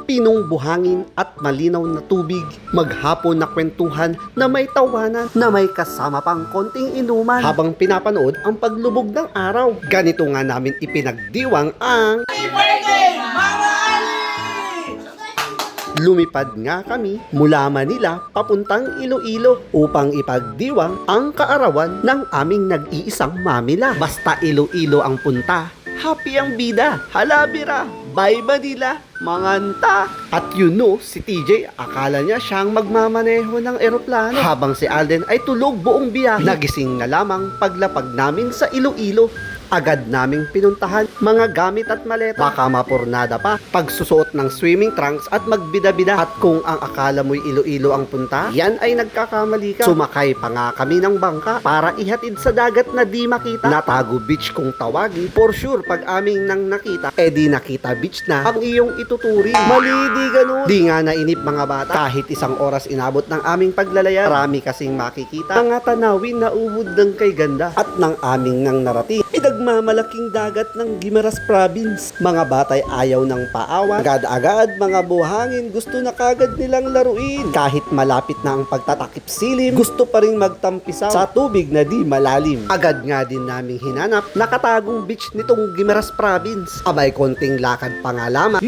Pinong buhangin at malinaw na tubig, maghapon na kwentuhan na may tawanan, na may kasama pang konting inuman habang pinapanood ang paglubog ng araw. Ganito nga namin ipinagdiwang ang lumipad nga kami mula Manila papuntang Iloilo upang ipagdiwang ang kaarawan ng aming nag-iisang mamila. Basta Iloilo ang punta, happy ang bida, halabira, bye Manila, manganta. At si TJ, akala niya siyang magmamaneho ng eroplano habang si Alden ay tulog buong biyahe. Nagising na lamang paglapag namin sa Iloilo. Agad naming pinuntahan mga gamit at maleta. Baka mapurnada pa pagsusuot ng swimming trunks at magbida-bida. At kung ang akala mo'y Iloilo ang punta, yan ay nagkakamali ka. Sumakay pa nga kami ng bangka para ihatid sa dagat na di makita. Natago Beach kung tawagin. For sure, pag aming nang nakita, di nakita beach na ang iyong ituturi. Mali, di ganun. Di nga nainip mga bata. Kahit isang oras inabot ng aming paglalaya, marami kasing makikita mga tanawin na ubod ng kay ganda. At ng aming nang narating, nagmamalaking dagat ng Guimaras Province. Mga batay ayaw ng paawan. Agad-agad mga buhangin gusto na kagad nilang laruin. Kahit malapit na ang pagtatakip silim, gusto pa rin magtampisaw sa tubig na di malalim. Agad nga din naming hinanap nakatagong beach nitong Guimaras Province. Abay konting lakad pa nga lamang.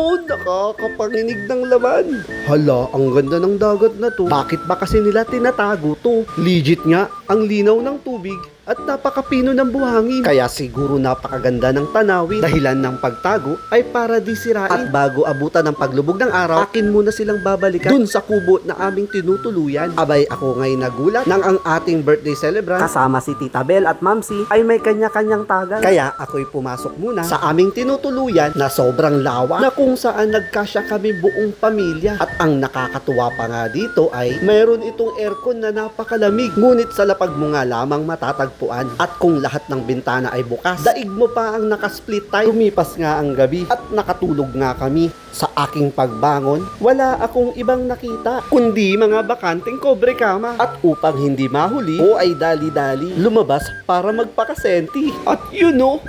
Nakakapanginig ng laman. Hala, ang ganda ng dagat na to. Bakit ba kasi nila tinatago to? Legit nga, ang linaw ng tubig at napakapino ng buhangin. Kaya siguro napakaganda ng tanawin. Dahilan ng pagtago ay para di sirain. At bago abutan ng paglubog ng araw, akin muna silang babalikan dun sa kubo na aming tinutuluyan. Abay ako ngay nagulat nang ang ating birthday celebrant kasama si Tita Bel at Mamsi ay may kanya-kanyang tagal. Kaya ako'y pumasok muna sa aming tinutuluyan na sobrang lawa na kung saan nagkasya kami buong pamilya. At ang nakakatuwa pa nga dito ay mayroon itong aircon na napakalamig. Ngunit sa lapag mo nga lamang matatag at kung lahat ng bintana ay bukas, daig mo pa ang nakasplit time. Lumipas nga ang gabi at nakatulog nga kami. Sa aking pagbangon, wala akong ibang nakita kundi mga bakanteng kobre kama. At upang hindi mahuli o ay dali-dali lumabas para magpakasenti. At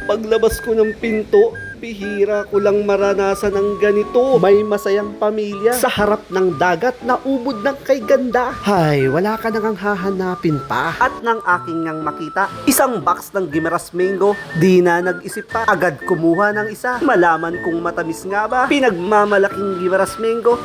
paglabas ko ng pinto, bihira ko lang maranasan ng ganito. May masayang pamilya sa harap ng dagat na ubod ng kay ganda. Hay, wala ka nang hahanapin pa. At nang aking ngang makita, isang box ng Guimaras Mango, di na nag-isip pa. Agad kumuha ng isa. Malaman kung matamis nga ba, pinagmamalaking Guimaras Mango.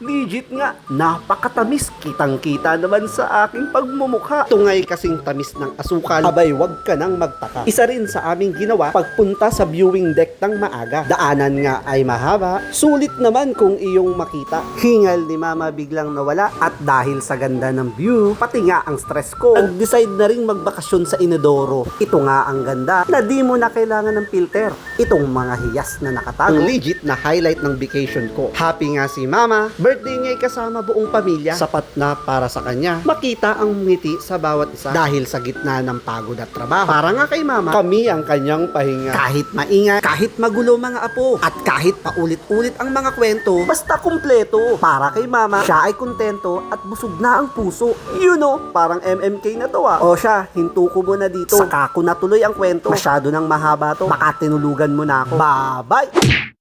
Legit nga. Napakatamis. Kitang-kita naman sa aking pagmumukha. Tungay kasing tamis ng asukal. Abay, wag ka nang magtaka. Isa rin sa aming ginawa pagpunta sa viewing deck ng maaga. Daanan nga ay mahaba, sulit naman kung iyong makita. Hingal ni Mama biglang nawala at dahil sa ganda ng view, pati nga ang stress ko, nag-decide na rin magbakasyon sa Inodoro. Ito nga ang ganda na di mo na kailangan ng filter. Itong mga hiyas na nakatago. Ang legit na highlight ng vacation ko. Happy nga si Mama, birthday niya ay kasama buong pamilya. Sapat na para sa kanya makita ang ngiti sa bawat isa dahil sa gitna ng pagod at trabaho. Para nga kay Mama, kami ang kanyang pahinga. Kahit maingay, kahit magulo mga apo, at kahit paulit-ulit ang mga kwento, basta kumpleto. Para kay Mama, siya ay kontento at busog na ang puso. Parang MMK na to O siya, hinto ko muna dito. Saka ko natuloy ang kwento. Masyado nang mahaba to. Baka tinulugan mo na ako. Bye-bye!